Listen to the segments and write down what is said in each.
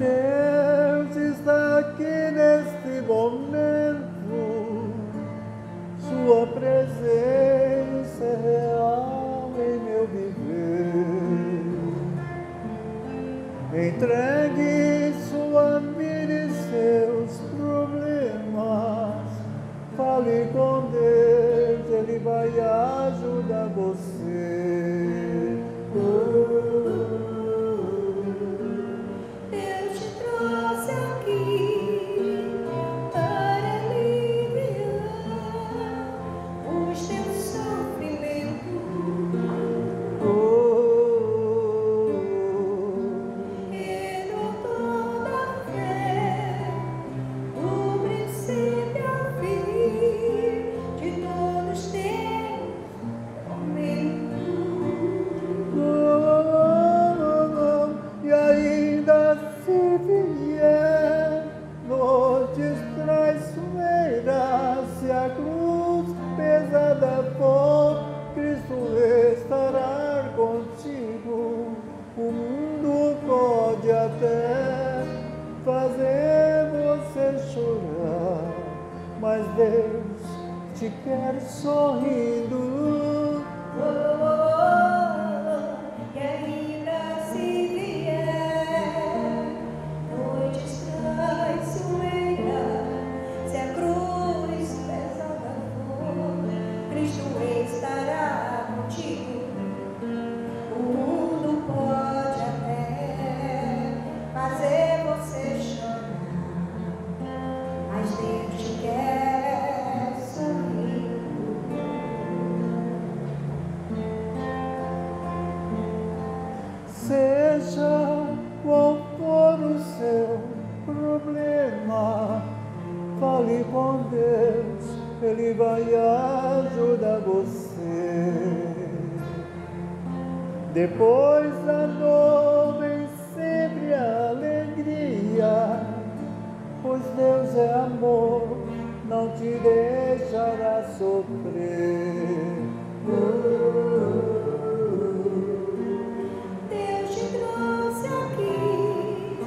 Deus está aqui neste momento, Sua presença é real em meu viver. Entregue sua vida e seus problemas, fale com Deus, Ele vai ajudar você. Deus te trouxe aqui para aliviar os teus sofrimentos. E no toda a fé, do princípio ao fim, de todos os teus tormentos. E ainda se vier noites traiçoeiras, se a cruz pesada for, Cristo estará contigo. O mundo pode até fazer você chorar, mas Deus te quer sorrindo. E ainda se vier noites traiçoeiras, se a cruz pesada for, Cristo estará contigo. O mundo pode até fazer você chorar, mas Deus te quer sorrindo. Seja qual for o seu problema, fale com Deus, Ele vai ajudar você. Depois da dor vem sempre a alegria, pois Deus é amor, não te deixará sofrer. Deus te trouxe aqui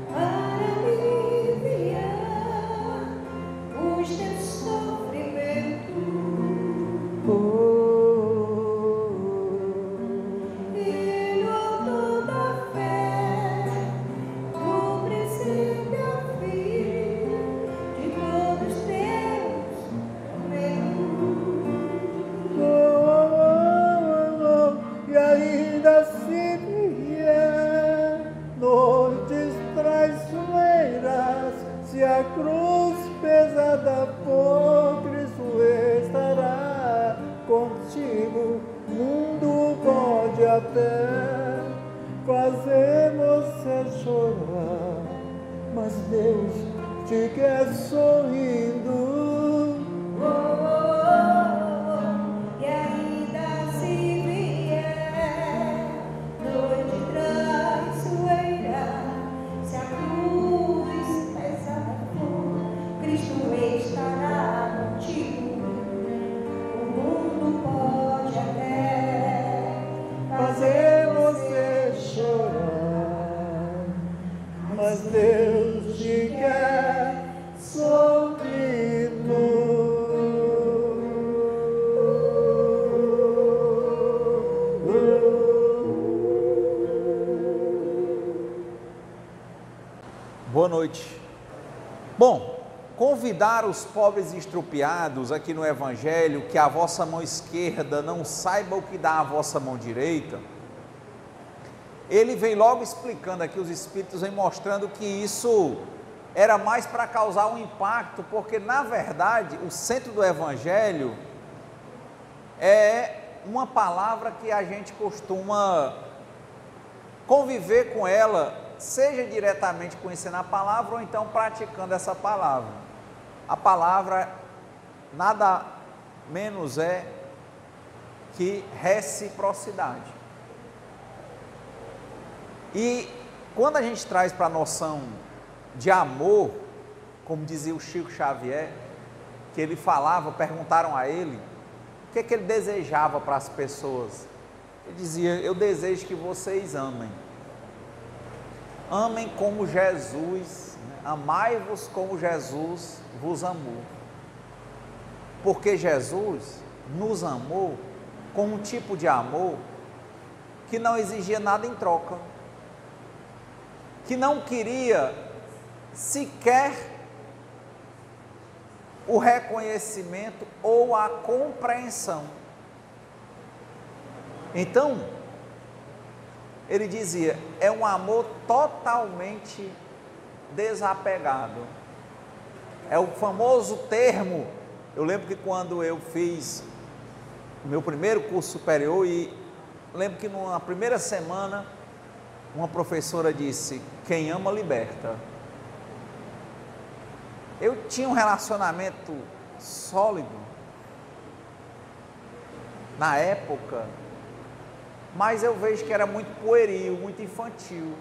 para aliviar os teus sofrimentos. E no toda a fé, do princípio ao fim, de todos os teus tormentos. E ainda se vier noites traiçoeiras, se a cruz pesada for, Cristo estará contigo. O mundo pode até fazer você chorar, mas Deus te quer sorrindo. E ainda se vier noite traiçoeira, se a cruz pesada for, Cristo estará contigo. O mundo pode até Fazer você chorar, mas Deus te quer Boa noite. Bom, convidar os pobres e estrupiados aqui no Evangelho, que a vossa mão esquerda não saiba o que dá a vossa mão direita, ele vem logo explicando aqui, os Espíritos vêm mostrando que isso era mais para causar um impacto, porque na verdade o centro do Evangelho é uma palavra que a gente costuma conviver com ela, seja diretamente conhecendo a palavra ou então praticando essa palavra. A palavra nada menos é que reciprocidade. E quando a gente traz para a noção de amor, como dizia o Chico Xavier, que ele falava, perguntaram a ele, o que ele desejava para as pessoas? Ele dizia, eu desejo que vocês amem. amem como Jesus, né? Amai-vos como Jesus vos amou. Porque Jesus nos amou com um tipo de amor que não exigia nada em troca, que não queria sequer o reconhecimento ou a compreensão. Então, ele dizia, é um amor totalmente desapegado. É o famoso termo, eu lembro que quando eu fiz o meu primeiro curso superior, e lembro que numa primeira semana, uma professora disse, quem ama liberta. Eu tinha um relacionamento sólido, na época, mas eu vejo que era muito pueril, muito infantil,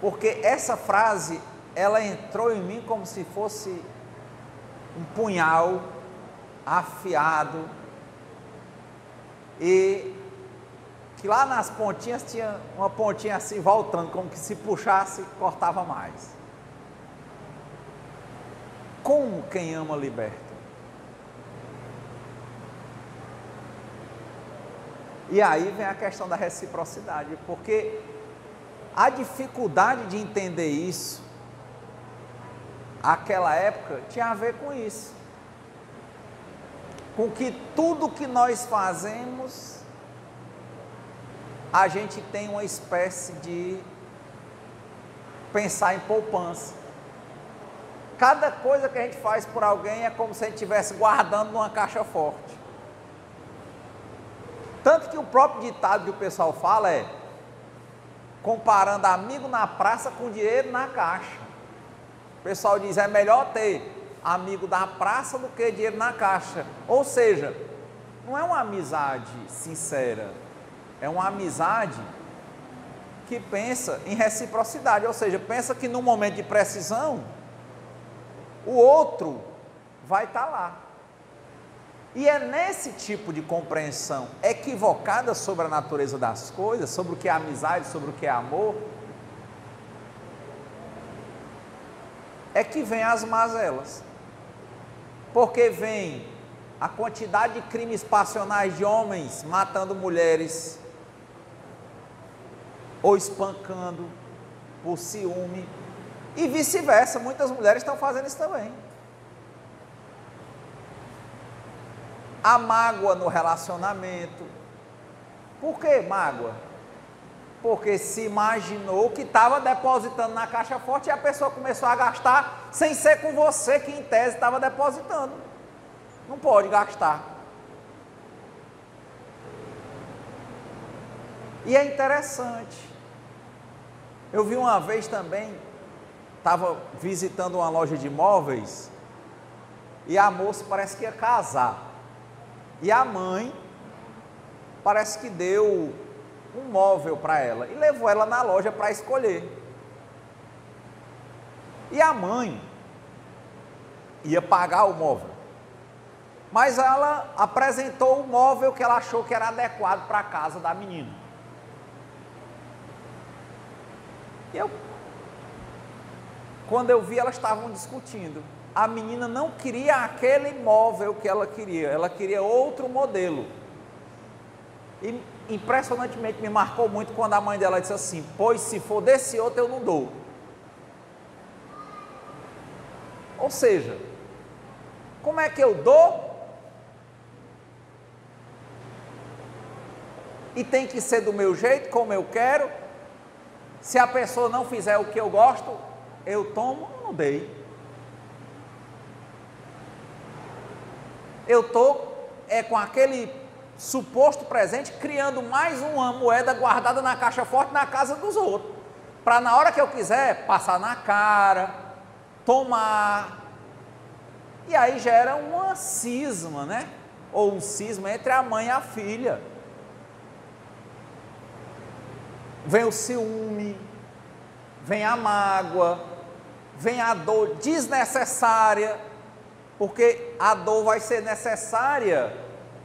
porque essa frase, ela entrou em mim como se fosse um punhal afiado, e que lá nas pontinhas tinha uma pontinha assim voltando, como que se puxasse, cortava mais. Como quem ama liberta? E aí vem a questão da reciprocidade, porque a dificuldade de entender isso, aquela época, tinha a ver com isso, com que tudo que nós fazemos, a gente tem uma espécie de pensar em poupança. Cada coisa que a gente faz por alguém é como se a gente estivesse guardando numa caixa forte. Tanto que o próprio ditado que o pessoal fala é, comparando amigo na praça com dinheiro na caixa. O pessoal diz, é melhor ter amigo da praça do que dinheiro na caixa. Ou seja, não é uma amizade sincera, é uma amizade que pensa em reciprocidade, ou seja, pensa que no momento de precisão, o outro vai estar lá. E é nesse tipo de compreensão equivocada sobre a natureza das coisas, sobre o que é amizade, sobre o que é amor, é que vem as mazelas. Porque vem a quantidade de crimes passionais de homens matando mulheres, ou espancando por ciúme, e vice-versa, muitas mulheres estão fazendo isso também. A mágoa no relacionamento. Por que mágoa? Porque se imaginou que estava depositando na caixa forte e a pessoa começou a gastar sem ser com você que em tese estava depositando. Não pode gastar. E é interessante. Eu vi uma vez também, estava visitando uma loja de imóveis e a moça parece que ia casar. E a mãe parece que deu um móvel para ela e levou ela na loja para escolher. E a mãe ia pagar o móvel, mas ela apresentou o móvel que ela achou que era adequado para a casa da menina. E quando eu vi, elas estavam discutindo. A menina não queria aquele móvel que ela queria outro modelo. E impressionantemente me marcou muito quando a mãe dela disse assim, pois se for desse outro eu não dou. Ou seja, como é que eu dou? E tem que ser do meu jeito, como eu quero. Se a pessoa não fizer o que eu gosto, eu tomo ou não dei. Eu estou com aquele suposto presente criando mais uma moeda guardada na caixa forte na casa dos outros, para na hora que eu quiser passar na cara, tomar, e aí gera uma cisma, né? Ou um cisma entre a mãe e a filha. Vem o ciúme, vem a mágoa, vem a dor desnecessária, porque a dor vai ser necessária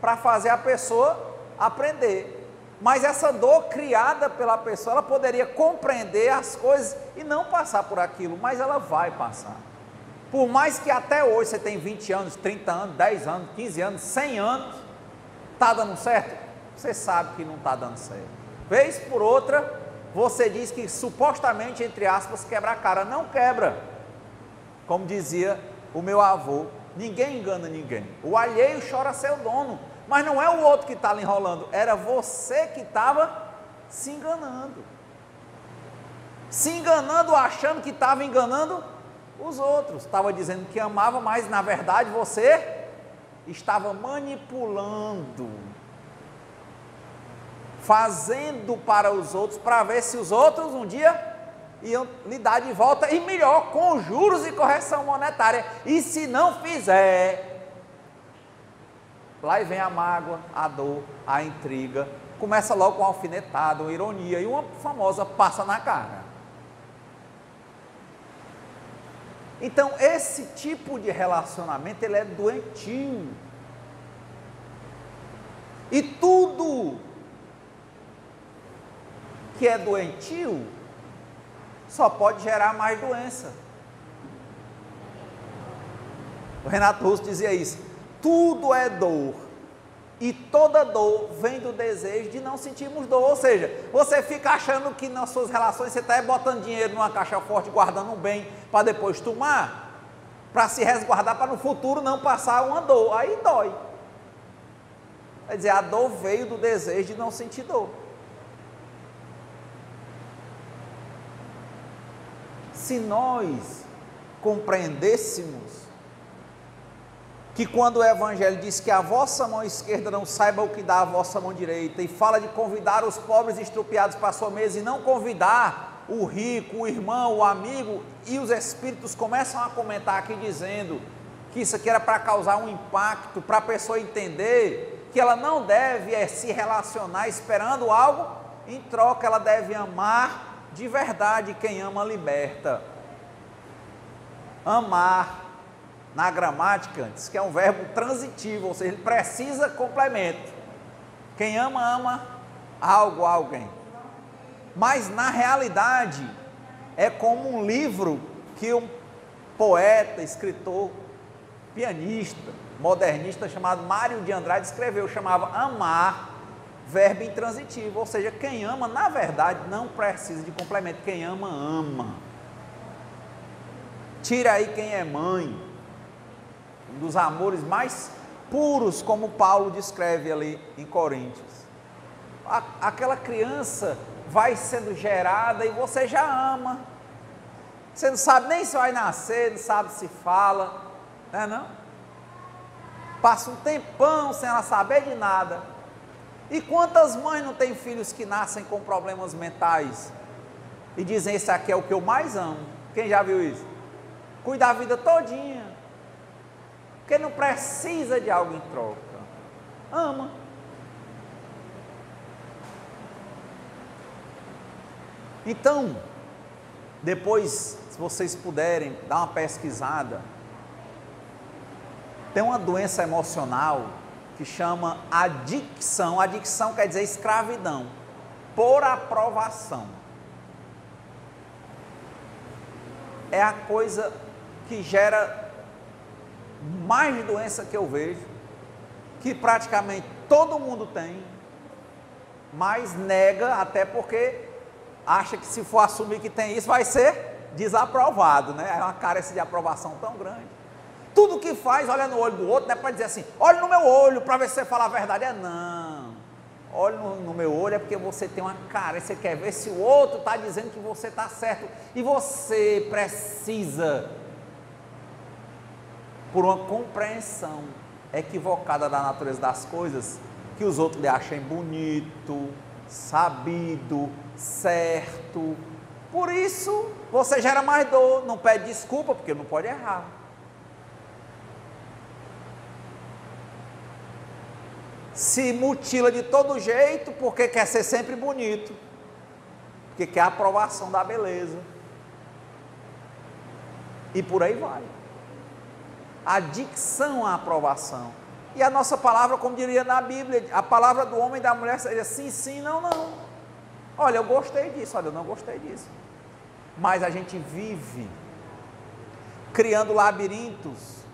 para fazer a pessoa aprender. Mas essa dor criada pela pessoa, ela poderia compreender as coisas e não passar por aquilo, mas ela vai passar. Por mais que até hoje você tem 20 anos, 30 anos, 10 anos, 15 anos, 100 anos, está dando certo? Você sabe que não está dando certo. Vez por outra, você diz que supostamente, entre aspas, quebra a cara. Não quebra. Como dizia o meu avô, ninguém engana ninguém. O alheio chora seu dono. Mas não é o outro que está lhe enrolando, era você que estava se enganando. Se enganando, achando que estava enganando os outros. Estava dizendo que amava, mas na verdade você estava manipulando, fazendo para os outros, para ver se os outros um dia iam lhe dar de volta, e melhor, com juros e correção monetária. E se não fizer, lá vem a mágoa, a dor, a intriga, começa logo com uma alfinetada, uma ironia e uma famosa passa na cara. Então, esse tipo de relacionamento, ele é doentio. E tudo que é doentio, só pode gerar mais doença. O Renato Russo dizia isso: tudo é dor, e toda dor vem do desejo de não sentirmos dor. Ou seja, você fica achando que nas suas relações você está botando dinheiro numa caixa forte, guardando um bem para depois tomar, para se resguardar, para no futuro não passar uma dor, aí dói. Quer dizer, a dor veio do desejo de não sentir dor. Se nós compreendêssemos que quando o Evangelho diz que a vossa mão esquerda não saiba o que dá a vossa mão direita, e fala de convidar os pobres estrupiados para a sua mesa, e não convidar o rico, o irmão, o amigo, e os espíritos começam a comentar aqui dizendo que isso aqui era para causar um impacto, para a pessoa entender que ela não deve se relacionar esperando algo em troca, ela deve amar de verdade. Quem ama liberta. Amar, na gramática, diz que é um verbo transitivo, ou seja, ele precisa complemento. Quem ama, ama algo, alguém. Mas na realidade, é como um livro que um poeta, escritor, pianista, modernista chamado Mário de Andrade escreveu, chamava Amar, verbo intransitivo, ou seja, quem ama, na verdade, não precisa de complemento. Quem ama, ama. Tira aí quem é mãe, um dos amores mais puros, como Paulo descreve ali em Coríntios. Aquela criança vai sendo gerada e você já ama. Você não sabe nem se vai nascer, não sabe se fala, né, não? Passa um tempão sem ela saber de nada. E quantas mães não têm filhos que nascem com problemas mentais e dizem: esse aqui é o que eu mais amo? Quem já viu isso? Cuida a vida todinha, porque não precisa de algo em troca, ama. Então, depois, se vocês puderem dar uma pesquisada, tem uma doença emocional que chama adicção. Adicção quer dizer escravidão por aprovação. É a coisa que gera mais doença que eu vejo, que praticamente todo mundo tem, mas nega, até porque acha que se for assumir que tem isso, vai ser desaprovado, né? É uma carência de aprovação tão grande. Tudo que faz, olha no olho do outro, não é para dizer assim: olha no meu olho para ver se você fala a verdade. Não, olha no meu olho é porque você tem uma carência, você quer ver se o outro está dizendo que você está certo, e você precisa, por uma compreensão equivocada da natureza das coisas, que os outros lhe achem bonito, sabido, certo. Por isso você gera mais dor, não pede desculpa porque não pode errar. Se mutila de todo jeito porque quer ser sempre bonito, porque quer a aprovação da beleza, e por aí vai. Adicção à aprovação. E a nossa palavra, como diria na Bíblia, a palavra do homem e da mulher seria sim, sim, não, não. Olha, eu gostei disso, olha, eu não gostei disso. Mas a gente vive criando labirintos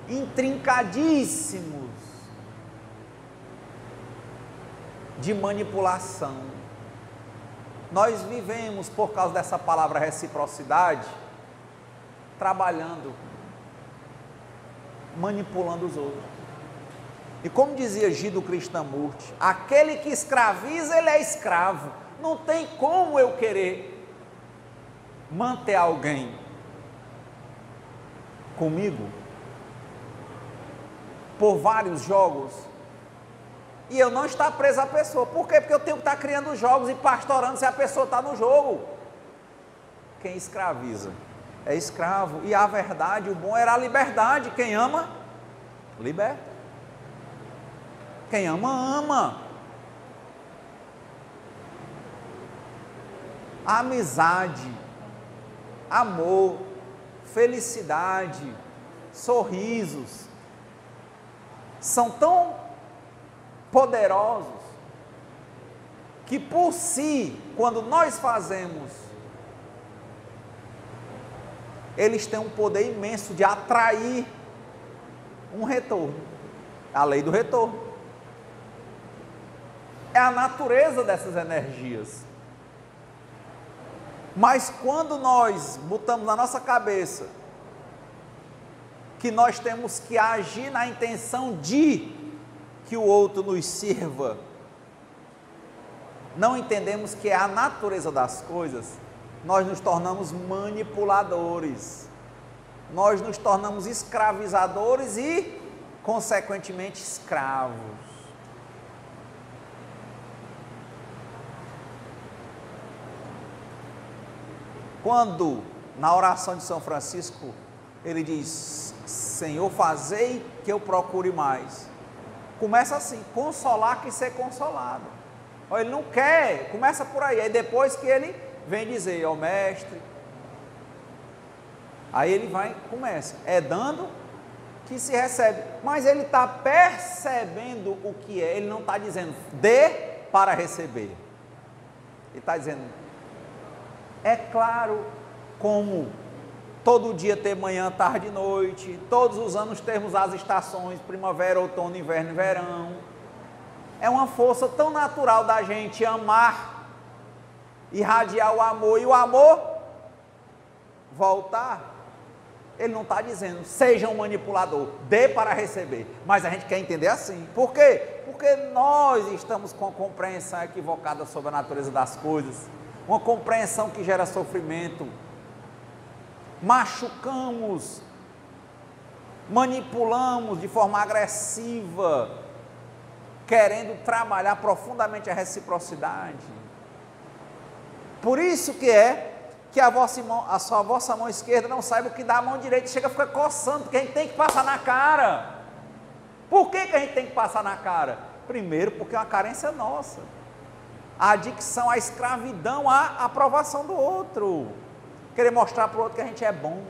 intrincadíssimos de manipulação. Nós vivemos, por causa dessa palavra reciprocidade, trabalhando, manipulando os outros. E como dizia Gido Krishnamurti, aquele que escraviza, ele é escravo. Não tem como eu querer manter alguém comigo por vários jogos e eu não estar preso à pessoa. Por quê? Porque eu tenho que estar criando jogos e pastorando se a pessoa está no jogo. Quem escraviza é escravo. E a verdade, o bom era a liberdade. Quem ama, liberta. Quem ama, ama. A amizade, amor, felicidade, sorrisos, são tão poderosos que por si, quando nós fazemos, eles têm um poder imenso de atrair um retorno, a lei do retorno. É a natureza dessas energias. Mas quando nós botamos na nossa cabeça que nós temos que agir na intenção de que o outro nos sirva, não entendemos que é a natureza das coisas, nós nos tornamos manipuladores, nós nos tornamos escravizadores e, consequentemente, escravos. Quando, na oração de São Francisco, ele diz: Senhor, fazei que eu procure mais. Começa assim, consolar que ser consolado. Ele não quer, começa por aí. Aí depois que ele vem dizer, ó mestre, aí ele vai, começa, é dando que se recebe. Mas ele está percebendo o que é, ele não está dizendo, dê para receber. Ele está dizendo, é claro, como todo dia ter manhã, tarde e noite, todos os anos termos as estações, primavera, outono, inverno e verão. É uma força tão natural da gente amar, irradiar o amor, e o amor voltar. Ele não está dizendo, seja um manipulador, dê para receber, mas a gente quer entender assim. Por quê? Porque nós estamos com a compreensão equivocada sobre a natureza das coisas, uma compreensão que gera sofrimento, machucamos, manipulamos de forma agressiva, querendo trabalhar profundamente a reciprocidade. Por isso que a vossa mão esquerda não saiba o que dá a mão direita, chega a ficar coçando, porque a gente tem que passar na cara. Por que a gente tem que passar na cara? Primeiro, porque é uma carência nossa, a adicção, a escravidão, a aprovação do outro, querer mostrar para o outro que a gente é bom.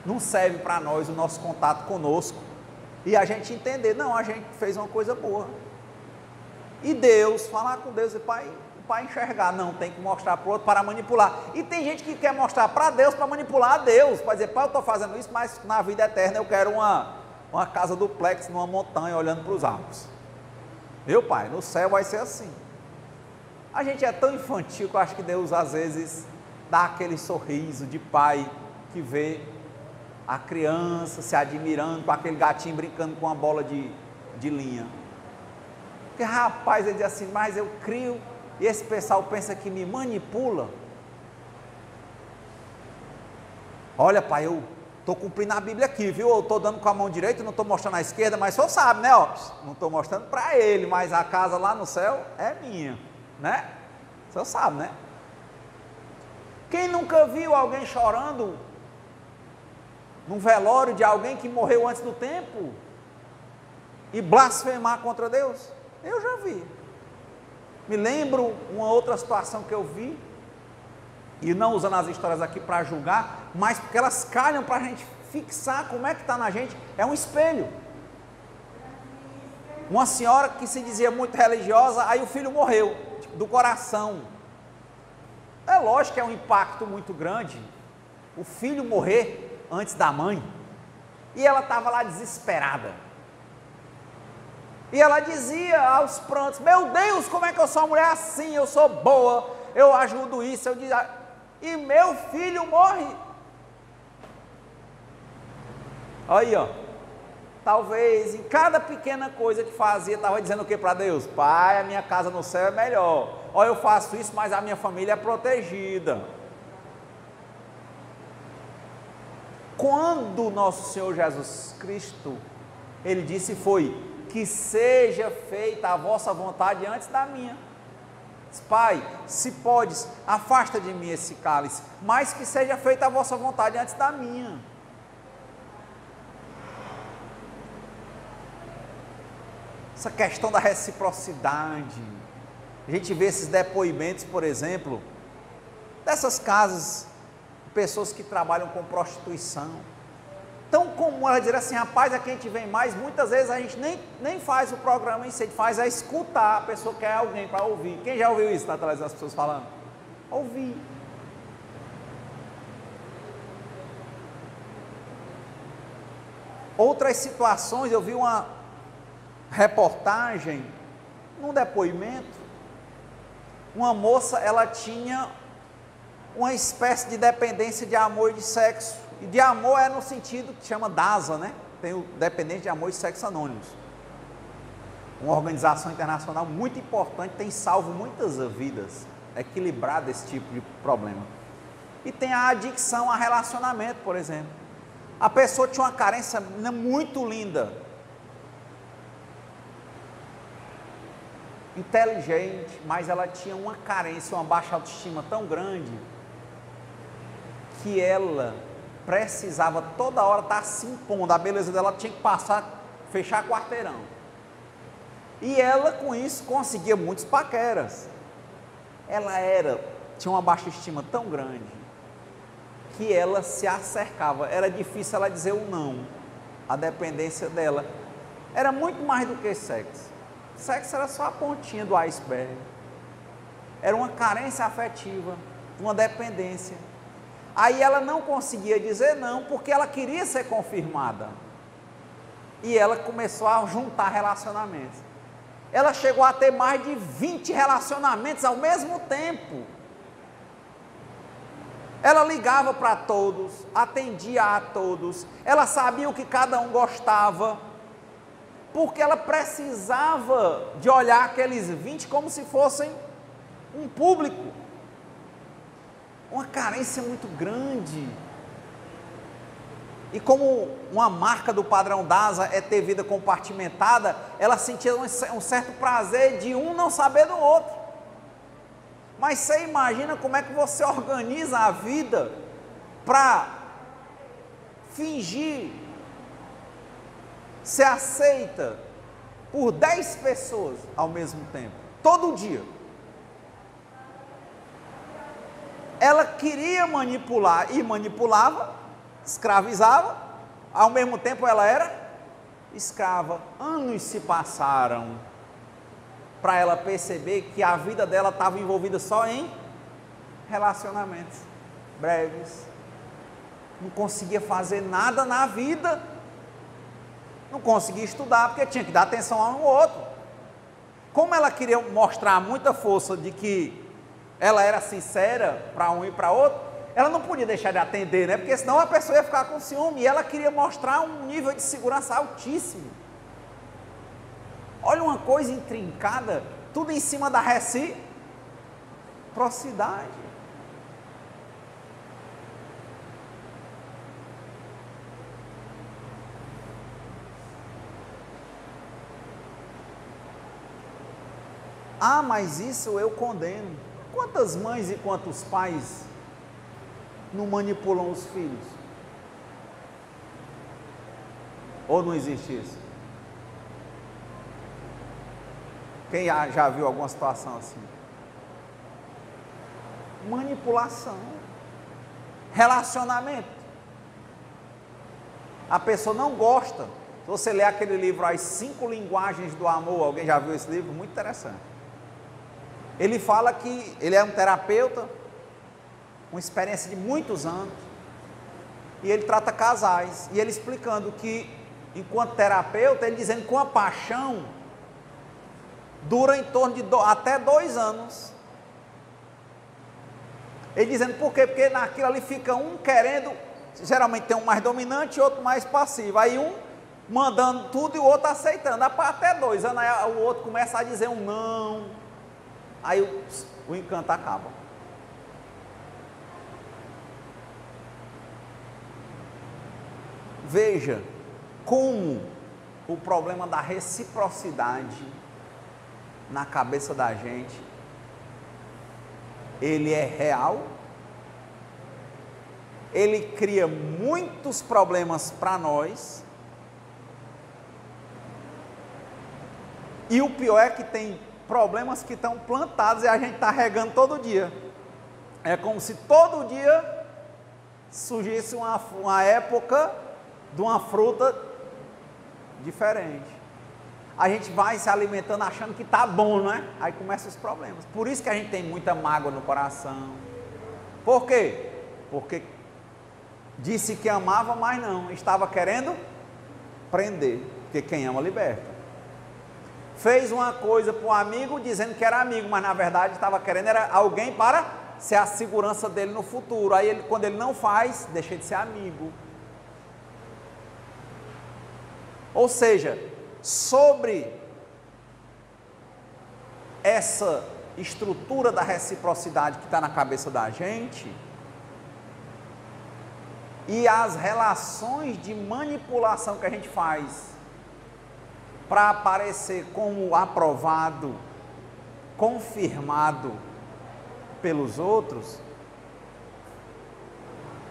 Não serve para nós o nosso contato conosco e a gente entender, não, a gente fez uma coisa boa. E Deus, falar com Deus e para enxergar, não, tem que mostrar para o outro para manipular. E tem gente que quer mostrar para Deus para manipular a Deus, para dizer, pai, eu estou fazendo isso, mas na vida eterna eu quero uma casa duplex numa montanha olhando para os árvores. Meu pai, no céu vai ser assim. A gente é tão infantil que eu acho que Deus às vezes dá aquele sorriso de pai que vê a criança se admirando com aquele gatinho brincando com uma bola de linha. Porque rapaz, ele diz assim, mas eu crio e esse pessoal pensa que me manipula. Olha pai, eu estou cumprindo a Bíblia aqui, viu? Eu estou dando com a mão direita, não estou mostrando a esquerda, mas o senhor sabe, né? Ó, não estou mostrando para ele, mas a casa lá no céu é minha, né? O senhor sabe, né? Quem nunca viu alguém chorando num velório de alguém que morreu antes do tempo e blasfemar contra Deus? Eu já vi. Me lembro uma outra situação que eu vi, e não usando as histórias aqui para julgar, mas porque elas calham para a gente fixar como é que está na gente, é um espelho. Uma senhora que se dizia muito religiosa, aí o filho morreu, do coração. É lógico que é um impacto muito grande, o filho morrer antes da mãe, e ela estava lá desesperada. E ela dizia aos prantos: meu Deus, como é que eu sou uma mulher assim, eu sou boa, eu ajudo isso, e meu filho morre. Aí, ó, talvez em cada pequena coisa que fazia, estava dizendo o que para Deus? Pai, a minha casa no céu é melhor. Ó, eu faço isso, mas a minha família é protegida. Quando nosso Senhor Jesus Cristo, Ele disse foi, que seja feita a vossa vontade antes da minha. Pai, se podes, afasta de mim esse cálice, mas que seja feita a vossa vontade antes da minha. Essa questão da reciprocidade, a gente vê esses depoimentos, por exemplo, dessas casas, pessoas que trabalham com prostituição, tão comum ela dizer assim: rapaz, aqui a gente vem mais, muitas vezes a gente nem faz o programa em si, a gente faz a escutar, a pessoa quer alguém para ouvir. Quem já ouviu isso na televisão, as pessoas falando? Ouvir. Outras situações, eu vi uma reportagem, num depoimento, uma moça, ela tinha uma espécie de dependência de amor e de sexo, e de amor é no sentido que chama DASA, né? Tem o Dependente de Amor e Sexo Anônimos, uma organização internacional muito importante, tem salvo muitas vidas, equilibrado esse tipo de problema. E tem a adicção a relacionamento, por exemplo. A pessoa tinha uma carência muito linda, inteligente, mas ela tinha uma carência, uma baixa autoestima tão grande, que ela precisava toda hora estar se impondo, a beleza dela tinha que fechar quarteirão, e ela com isso conseguia muitos paqueras. Ela tinha uma baixa estima tão grande, que ela se acercava, era difícil ela dizer o não. A dependência dela era muito mais do que sexo. Sexo era só a pontinha do iceberg, era uma carência afetiva, uma dependência. Aí ela não conseguia dizer não, porque ela queria ser confirmada, e ela começou a juntar relacionamentos. Ela chegou a ter mais de 20 relacionamentos ao mesmo tempo. Ela ligava para todos, atendia a todos, ela sabia o que cada um gostava, porque ela precisava de olhar aqueles 20 como se fossem um público. Uma carência muito grande. E como uma marca do padrão DASA é ter vida compartimentada, ela sentia um certo prazer de um não saber do outro. Mas você imagina como é que você organiza a vida para fingir ser aceita por 10 pessoas ao mesmo tempo, todo dia. Ela queria manipular e manipulava, escravizava, ao mesmo tempo ela era escrava. Anos se passaram para ela perceber que a vida dela estava envolvida só em relacionamentos breves, não conseguia fazer nada na vida, não conseguia estudar, porque tinha que dar atenção a um ou outro. Como ela queria mostrar muita força de que ela era sincera para um e para outro, ela não podia deixar de atender, né? Porque senão a pessoa ia ficar com ciúme, e ela queria mostrar um nível de segurança altíssimo. Olha uma coisa intrincada, tudo em cima da reciprocidade. Ah, mas isso eu condeno. Quantas mães e quantos pais não manipulam os filhos? Ou não existe isso? Quem já viu alguma situação assim? Manipulação. Relacionamento. A pessoa não gosta. Se você ler aquele livro, As 5 Linguagens do Amor, alguém já viu esse livro? Muito interessante. Ele fala que ele é um terapeuta, uma experiência de muitos anos, e ele trata casais, e ele explicando que, enquanto terapeuta, ele dizendo que uma paixão dura em torno de até 2 anos. Ele dizendo por quê? Porque naquilo ali fica um querendo, geralmente tem um mais dominante e outro mais passivo, aí um mandando tudo e o outro aceitando, até 2 anos, aí o outro começa a dizer um não, aí o encanto acaba. Veja como o problema da reciprocidade na cabeça da gente, ele é real, ele cria muitos problemas para nós, e o pior é que tem problemas que estão plantados e a gente está regando todo dia. É como se todo dia surgisse uma época de uma fruta diferente. A gente vai se alimentando achando que está bom, não é? Aí começam os problemas. Por isso que a gente tem muita mágoa no coração. Por quê? Porque disse que amava, mas não, estava querendo prender, porque quem ama liberta. Fez uma coisa para o amigo dizendo que era amigo, mas na verdade estava querendo era alguém para ser a segurança dele no futuro. Aí ele, quando ele não faz, deixa de ser amigo. Ou seja, sobre essa estrutura da reciprocidade que está na cabeça da gente e as relações de manipulação que a gente faz para aparecer como aprovado, confirmado pelos outros,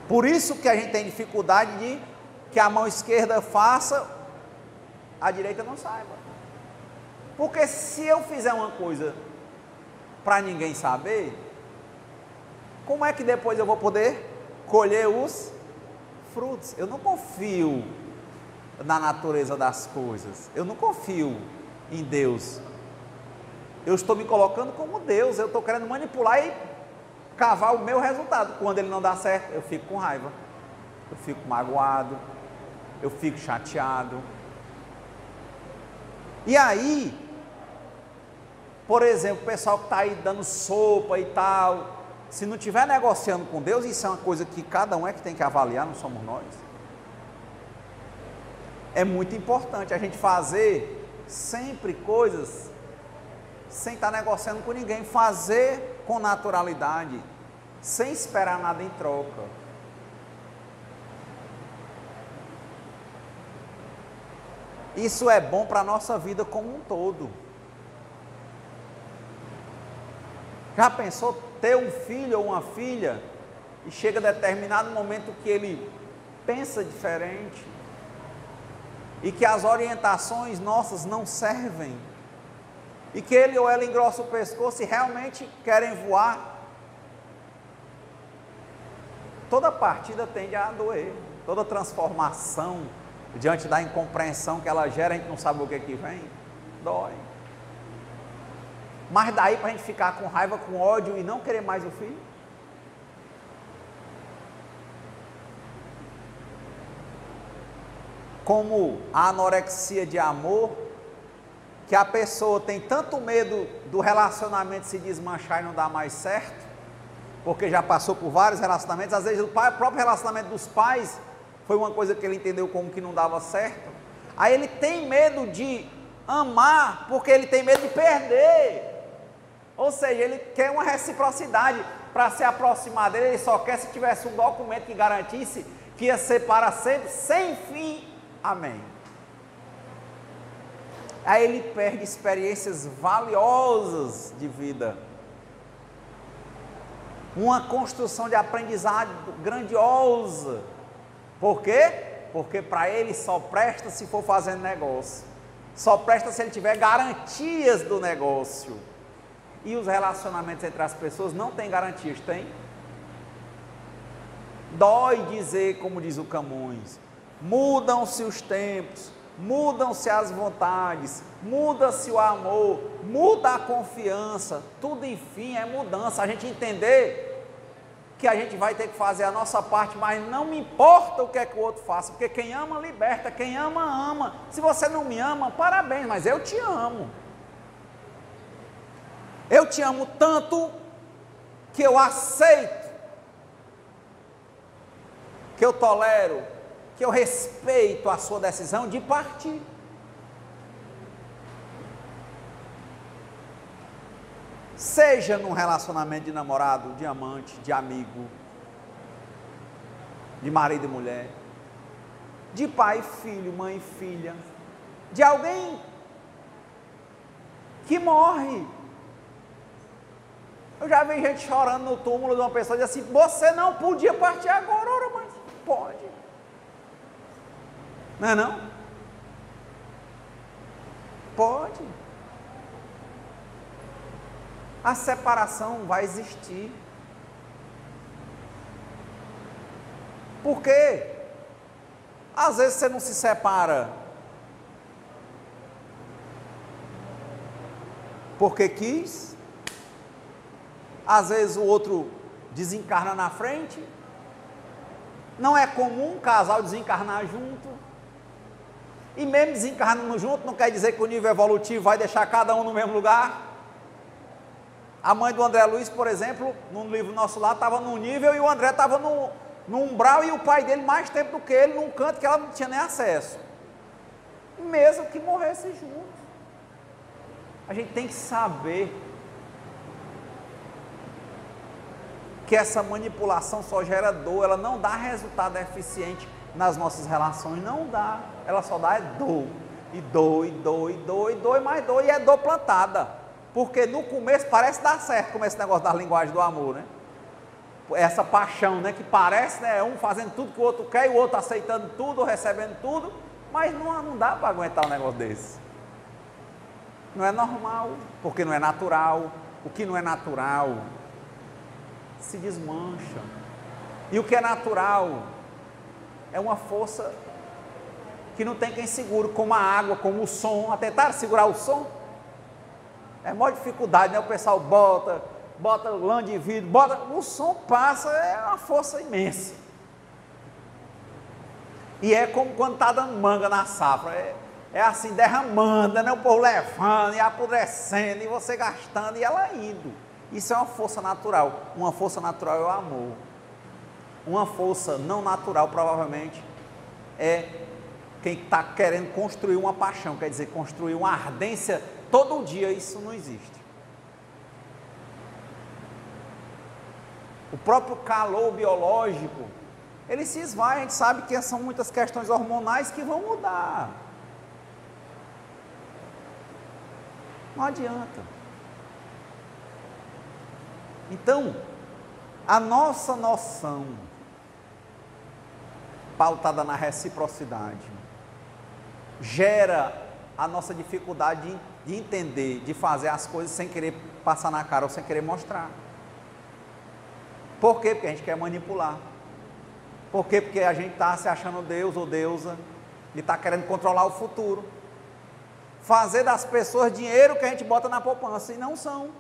por isso que a gente tem dificuldade de que a mão esquerda faça, a direita não saiba. Porque se eu fizer uma coisa para ninguém saber, como é que depois eu vou poder colher os frutos? Eu não confio na natureza das coisas, eu não confio em Deus, eu estou me colocando como Deus, eu estou querendo manipular e cavar o meu resultado. Quando ele não dá certo, eu fico com raiva, eu fico magoado, eu fico chateado. E aí, por exemplo, o pessoal que está aí dando sopa e tal, se não estiver negociando com Deus, isso é uma coisa que cada um é que tem que avaliar, não somos nós. É muito importante a gente fazer sempre coisas sem estar negociando com ninguém, fazer com naturalidade, sem esperar nada em troca. Isso é bom para a nossa vida como um todo. Já pensou ter um filho ou uma filha e chega determinado momento que ele pensa diferente e que as orientações nossas não servem e que ele ou ela engrossa o pescoço e realmente querem voar? Toda partida tende a doer, toda transformação diante da incompreensão que ela gera, a gente não sabe o que vem, dói. Mas daí para a gente ficar com raiva, com ódio e não querer mais o filho? Como a anorexia de amor, que a pessoa tem tanto medo do relacionamento se desmanchar e não dar mais certo, porque já passou por vários relacionamentos, às vezes o próprio relacionamento dos pais foi uma coisa que ele entendeu como que não dava certo. Aí ele tem medo de amar, porque ele tem medo de perder. Ou seja, ele quer uma reciprocidade para se aproximar dele, ele só quer se tivesse um documento que garantisse que ia ser para sempre, sem fim. Amém. Aí ele perde experiências valiosas de vida. Uma construção de aprendizado grandiosa. Por quê? Porque para ele só presta se for fazendo negócio. Só presta se ele tiver garantias do negócio. E os relacionamentos entre as pessoas não têm garantias, tem? Dói dizer, como diz o Camões, mudam-se os tempos, mudam-se as vontades, muda-se o amor, muda a confiança, tudo enfim é mudança. A gente entender que a gente vai ter que fazer a nossa parte, mas não me importa o que é que o outro faça, porque quem ama liberta, quem ama, ama. Se você não me ama, parabéns, mas eu te amo. Eu te amo tanto que eu aceito, que eu tolero, que eu respeito a sua decisão de partir. Seja num relacionamento de namorado, de amante, de amigo, de marido e mulher, de pai e filho, mãe e filha, de alguém que morre. Eu já vi gente chorando no túmulo de uma pessoa e diz assim: você não podia partir agora. Ora, mas pode. Não é não? Pode. A separação vai existir. Por quê? Às vezes você não se separa porque quis, às vezes o outro desencarna na frente. Não é comum um casal desencarnar junto, e mesmo desencarnando junto não quer dizer que o nível evolutivo vai deixar cada um no mesmo lugar. A mãe do André Luiz, por exemplo, no livro Nosso Lar, estava num nível e o André estava no umbral, e o pai dele mais tempo do que ele, num canto que ela não tinha nem acesso, mesmo que morresse junto. A gente tem que saber que essa manipulação só gera dor, ela não dá resultado eficiente nas nossas relações, não dá, ela só dá dor, e dor, e dor, e dor, e dor, e mais dor, e é dor plantada. Porque no começo parece dar certo, como esse negócio da linguagem do amor, né? Essa paixão, né? Que parece, né? Um fazendo tudo que o outro quer, e o outro aceitando tudo, recebendo tudo, mas não dá para aguentar um negócio desse. Não é normal, porque não é natural. O que não é natural se desmancha. E o que é natural é uma força que não tem quem segure, como a água, como o som. Tentaram segurar o som? É maior dificuldade, né? O pessoal bota lã de vidro, o som passa, é uma força imensa. E é como quando está dando manga na safra, é assim, derramando, né? O povo levando e apodrecendo, e você gastando e ela indo. Isso é uma força natural. Uma força natural é o amor. Uma força não natural, provavelmente, é quem está querendo construir uma paixão, quer dizer, construir uma ardência todo dia. Isso não existe. O próprio calor biológico, ele se esvai. A gente sabe que são muitas questões hormonais que vão mudar. Não adianta. Então, a nossa noção pautada na reciprocidade gera a nossa dificuldade de entender, de fazer as coisas sem querer passar na cara ou sem querer mostrar. Por quê? Porque a gente quer manipular. Por quê? Porque a gente está se achando Deus ou deusa e está querendo controlar o futuro. Fazer das pessoas dinheiro que a gente bota na poupança, e não são.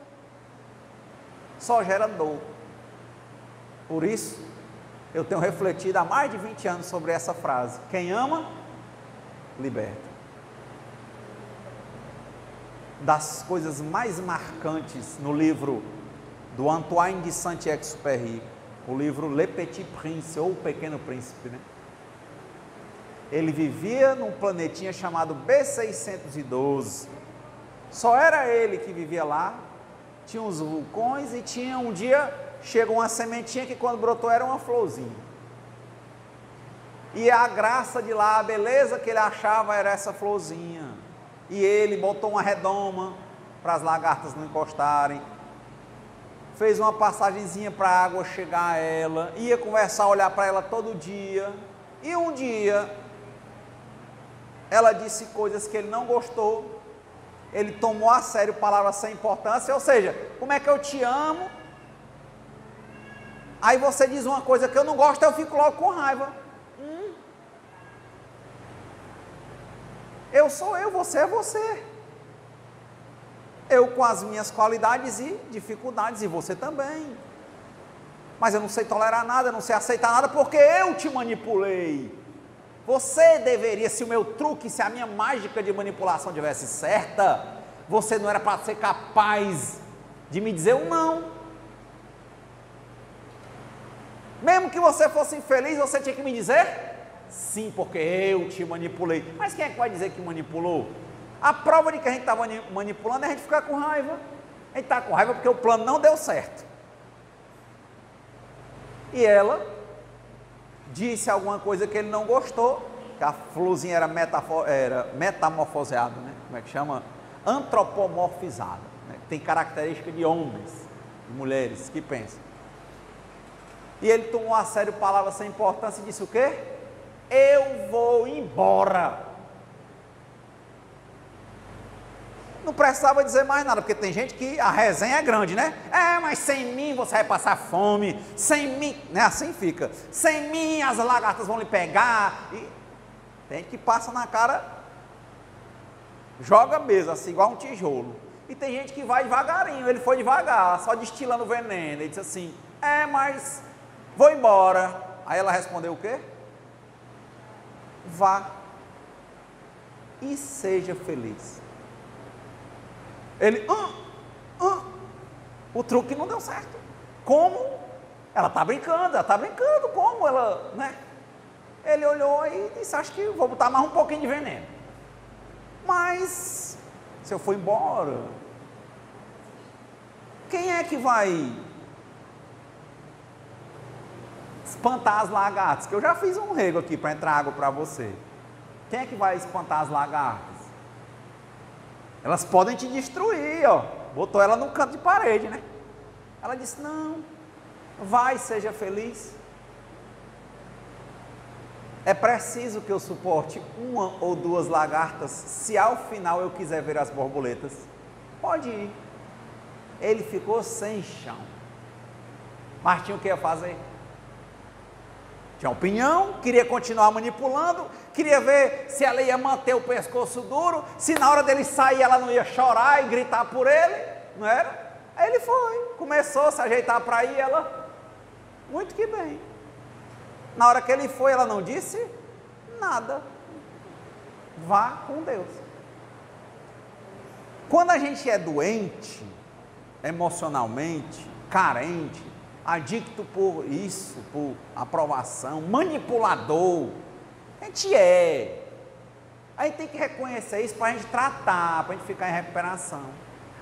Só gera dor. Por isso, eu tenho refletido há mais de 20 anos sobre essa frase: quem ama, liberta. Das coisas mais marcantes no livro do Antoine de Saint-Exupéry, o livro Le Petit Prince, ou O Pequeno Príncipe, né? Ele vivia num planetinha chamado B612, só era ele que vivia lá, tinha uns vulcões, e tinha um dia, chegou uma sementinha que quando brotou era uma florzinha, e a graça de lá, a beleza que ele achava era essa florzinha, e ele botou uma redoma para as lagartas não encostarem, fez uma passagenzinha para a água chegar a ela, ia conversar, olhar para ela todo dia, e um dia ela disse coisas que ele não gostou, ele tomou a sério palavras sem importância, ou seja, como é que eu te amo, aí você diz uma coisa que eu não gosto, eu fico logo com raiva. Eu sou eu, você é você. Eu com as minhas qualidades e dificuldades, e você também. Mas eu não sei tolerar nada, eu não sei aceitar nada, porque eu te manipulei. Você deveria, se o meu truque, se a minha mágica de manipulação tivesse certa, você não era para ser capaz de me dizer um não. Mesmo que você fosse infeliz, você tinha que me dizer sim, porque eu te manipulei. Mas quem é que vai dizer que manipulou? A prova de que a gente está manipulando é a gente ficar com raiva. A gente está com raiva porque o plano não deu certo. E ela disse alguma coisa que ele não gostou, que a florzinha era metamorfoseada, né? Como é que chama? Antropomorfizada, né? Tem característica de homens, de mulheres, que pensam. E ele tomou a sério palavras sem importância e disse o quê? Eu vou embora. Não precisava dizer mais nada, porque tem gente que a resenha é grande, né? Mas sem mim você vai passar fome, sem mim, né? Assim fica. Sem mim as lagartas vão lhe pegar. E tem gente que passa na cara, joga mesmo, assim, igual um tijolo. E tem gente que vai devagarinho, ele foi devagar, só destilando veneno. Ele disse assim, mas vou embora. Aí ela respondeu o quê? Vá e seja feliz. Ele, o truque não deu certo. Como? Ela está brincando, como ela, né? Ele olhou e disse, acho que vou botar mais um pouquinho de veneno. Mas, se eu for embora, quem é que vai espantar as lagartas? Que eu já fiz um rego aqui para entrar água para você. Quem é que vai espantar as lagartas? Elas podem te destruir, ó. Botou ela no canto de parede, né? Ela disse, não, vai, seja feliz. É preciso que eu suporte uma ou duas lagartas, se ao final eu quiser ver as borboletas. Pode ir. Ele ficou sem chão. Mas tinha o que ia fazer? Tinha opinião, queria continuar manipulando, queria ver se ela ia manter o pescoço duro, se na hora dele sair ela não ia chorar e gritar por ele, não era? Aí ele foi, começou a se ajeitar para ir, ela, muito que bem. Na hora que ele foi, ela não disse nada. Vá com Deus. Quando a gente é doente, emocionalmente, carente, adicto por isso, por aprovação, manipulador, a gente é. A gente tem que reconhecer isso para a gente tratar, para a gente ficar em recuperação.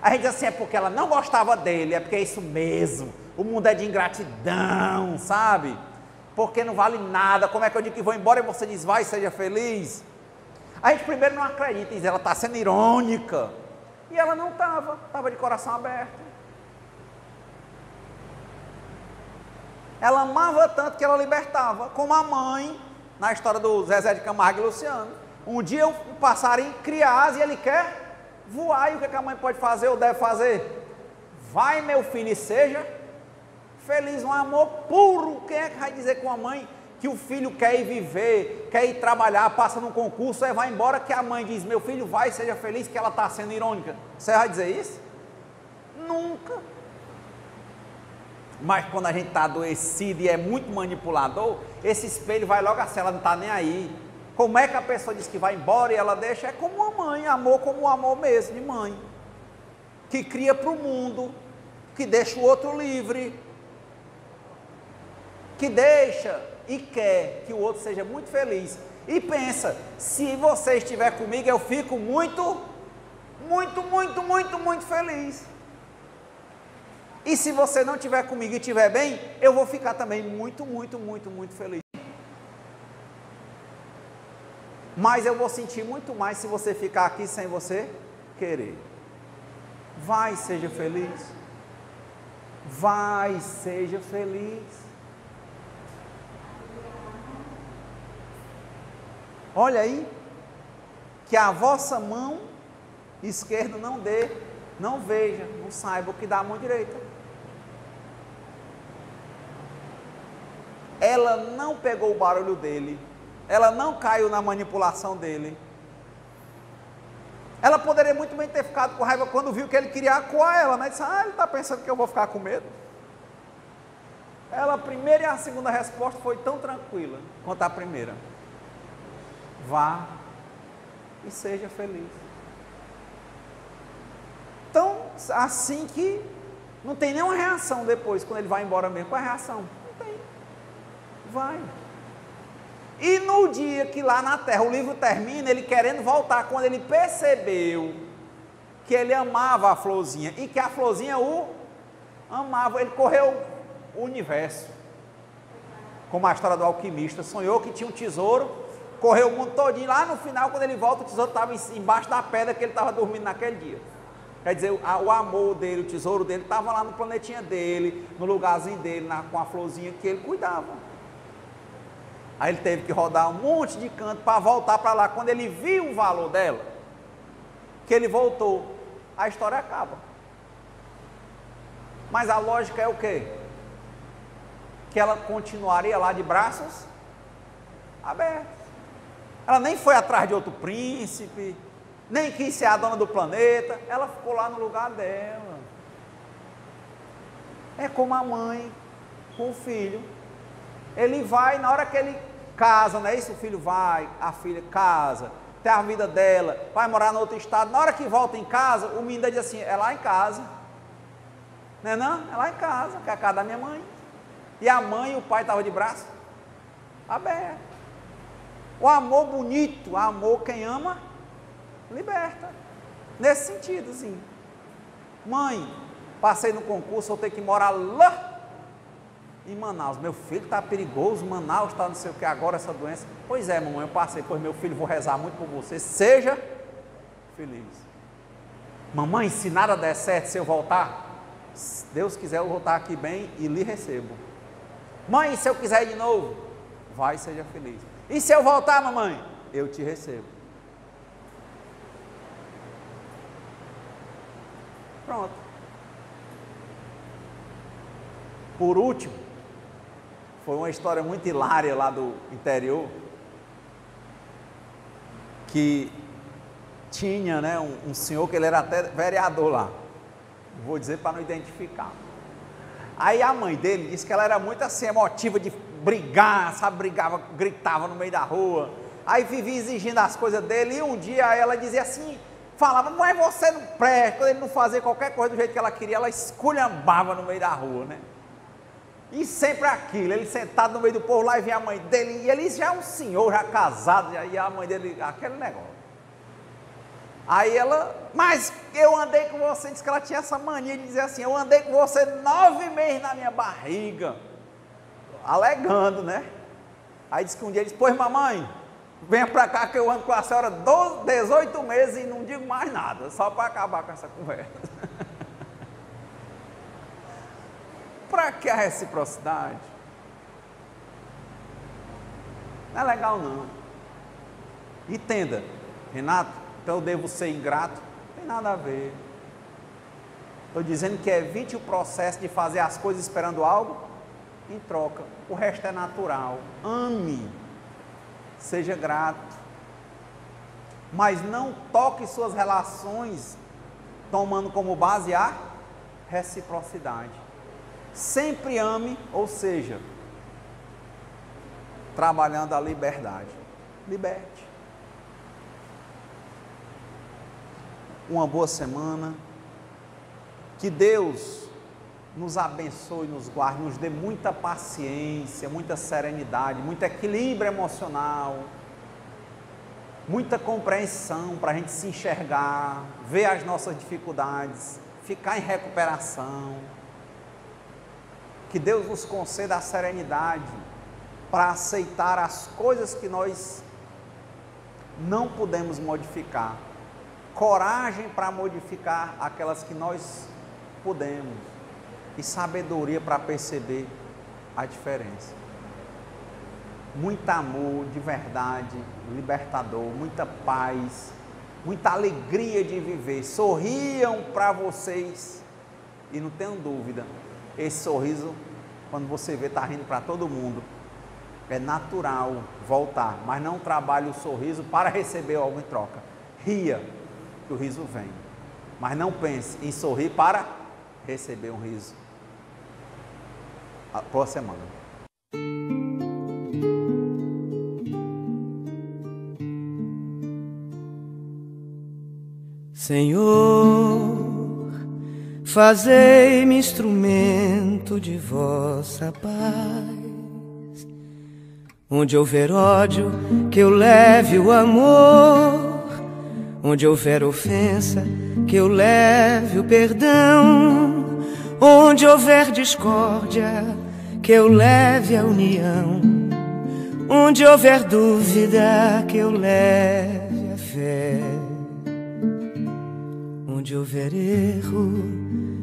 A gente diz assim, é porque ela não gostava dele, é porque é isso mesmo, o mundo é de ingratidão, sabe? Porque não vale nada, como é que eu digo que vou embora e você diz, vai, seja feliz? A gente primeiro não acredita, diz, ela está sendo irônica, e ela não estava de coração aberto. Ela amava tanto que ela libertava, como a mãe, na história do Zezé de Camargo e Luciano. Um dia o passarinho cria asa e ele quer voar, e o que a mãe pode fazer ou deve fazer? Vai, meu filho, e seja feliz, um amor puro. Quem é que vai dizer com a mãe que o filho quer ir viver, quer ir trabalhar, passa num concurso, aí vai embora, que a mãe diz, meu filho, vai, seja feliz, que ela está sendo irônica? Você vai dizer isso? Nunca. Mas quando a gente está adoecido e é muito manipulador, esse espelho vai logo assim, ela não está nem aí. Como é que a pessoa diz que vai embora e ela deixa? É como uma mãe, amor como o amor mesmo de mãe, que cria para o mundo, que deixa o outro livre, que deixa e quer que o outro seja muito feliz. E pensa, se você estiver comigo, eu fico muito feliz. E se você não estiver comigo e estiver bem, eu vou ficar também muito feliz. Mas eu vou sentir muito mais se você ficar aqui sem você querer. Vai, seja feliz. Vai, seja feliz. Olha aí, que a vossa mão esquerda não veja, não saiba o que dá a mão direita. Ela não pegou o barulho dele, ela não caiu na manipulação dele, Ela poderia muito bem ter ficado com raiva quando viu que ele queria acuar ela, né? Disse, ele está pensando que eu vou ficar com medo. Ela, a primeira e a segunda resposta foi tão tranquila quanto a primeira. Vá e seja feliz. Então, assim que não tem nenhuma reação depois, quando ele vai embora mesmo. Qual é a reação? Não tem. Vai. E no dia que lá na terra o livro termina, ele querendo voltar, quando ele percebeu que ele amava a florzinha e que a florzinha o amava, ele correu o universo, como a história do alquimista, sonhou que tinha um tesouro, correu o mundo todinho, lá no final, quando ele volta, o tesouro estava embaixo da pedra que ele estava dormindo naquele dia. Quer dizer, o amor dele, o tesouro dele, estava lá no planetinha dele, no lugarzinho dele, com a florzinha que ele cuidava. Aí ele teve que rodar um monte de canto para voltar para lá. Quando ele viu o valor dela, que ele voltou, a história acaba. Mas a lógica é o quê? Que ela continuaria lá de braços abertos. Ela nem foi atrás de outro príncipe, nem quis ser a dona do planeta, ela ficou lá no lugar dela. É como a mãe com o filho. Ele vai, na hora que ele casa, não é isso? O filho vai, a filha casa, tem a vida dela, vai morar no outro estado. Na hora que volta em casa, o menino diz assim, é lá em casa. Não é não? É lá em casa, que é a casa da minha mãe. E a mãe e o pai estavam de braço aberto. O amor bonito, o amor quem ama, liberta. Nesse sentido, assim. Mãe, passei no concurso, vou ter que morar lá em Manaus. Meu filho está perigoso, Manaus está não sei o que agora, essa doença. Pois é, mamãe, eu passei, pois meu filho, vou rezar muito por você, seja feliz. Mamãe, se nada der certo, se eu voltar, se Deus quiser, eu vou voltar aqui bem e lhe recebo. Mãe, se eu quiser ir de novo, vai, seja feliz. E se eu voltar, mamãe, eu te recebo. Pronto. Por último, foi uma história muito hilária lá do interior, que tinha, né, um senhor que ele era até vereador lá, vou dizer para não identificar. Aí a mãe dele disse que ela era muito assim, emotiva de brigar, sabe, brigava, gritava no meio da rua, aí vivia exigindo as coisas dele, e um dia ela dizia assim, falava, mas você não presta, quando ele não fazia qualquer coisa do jeito que ela queria, ela esculhambava no meio da rua, né? E sempre aquilo, ele sentado no meio do povo lá e vinha a mãe dele, e ele já é um senhor, já casado, e a mãe dele, aquele negócio. Aí ela, mas eu andei com você, disse que ela tinha essa mania de dizer assim, eu andei com você 9 meses na minha barriga, alegando, né? Aí disse que um dia ele disse, pois mamãe, venha pra cá que eu ando com a senhora 18 meses e não digo mais nada, só para acabar com essa conversa. Para que a reciprocidade? Não é legal não. Entenda, Renato, então eu devo ser ingrato? Não tem nada a ver. Estou dizendo que evite o processo de fazer as coisas esperando algo em troca. O resto é natural. Ame, seja grato, mas não toque suas relações tomando como base a reciprocidade. Sempre ame, ou seja, trabalhando a liberdade. Liberte. Uma boa semana. Que Deus nos abençoe, nos guarde, nos dê muita paciência, muita serenidade, muito equilíbrio emocional, muita compreensão para a gente se enxergar, ver as nossas dificuldades, ficar em recuperação. Que Deus nos conceda a serenidade para aceitar as coisas que nós não podemos modificar, coragem para modificar aquelas que nós podemos, e sabedoria para perceber a diferença. Muito amor de verdade, libertador, muita paz, muita alegria de viver. Sorriam para vocês, e não tenham dúvida, esse sorriso, quando você vê, está rindo para todo mundo. É natural voltar, mas não trabalhe o sorriso para receber algo em troca. Ria. que o riso vem. Mas não pense em sorrir para receber um riso. Boa semana. Senhor, fazei-me instrumento de vossa paz. Onde houver ódio, que eu leve o amor. Onde houver ofensa, que eu leve o perdão. Onde houver discórdia, que eu leve a união. Onde houver dúvida, que eu leve a fé. Onde houver erro,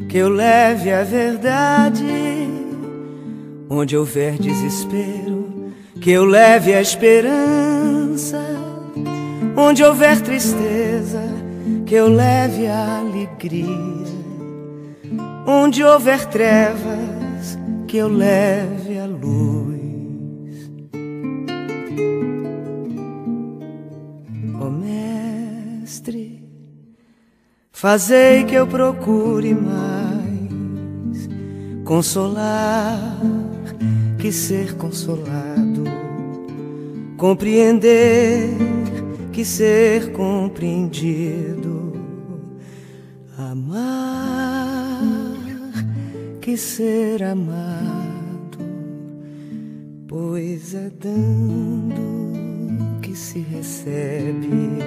que eu leve a verdade. Onde houver desespero, que eu leve a esperança. Onde houver tristeza, que eu leve a alegria. Onde houver trevas, que eu leve a luz. Ó Mestre, fazei que eu procure mais consolar que ser consolado, compreender que ser compreendido, amar que ser amado, pois é dando que se recebe,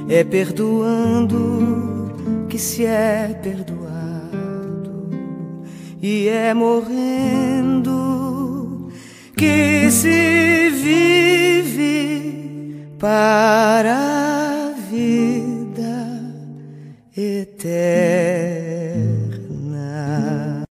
é perdoando que se é perdoado, e é morrendo que se vive para a vida eterna.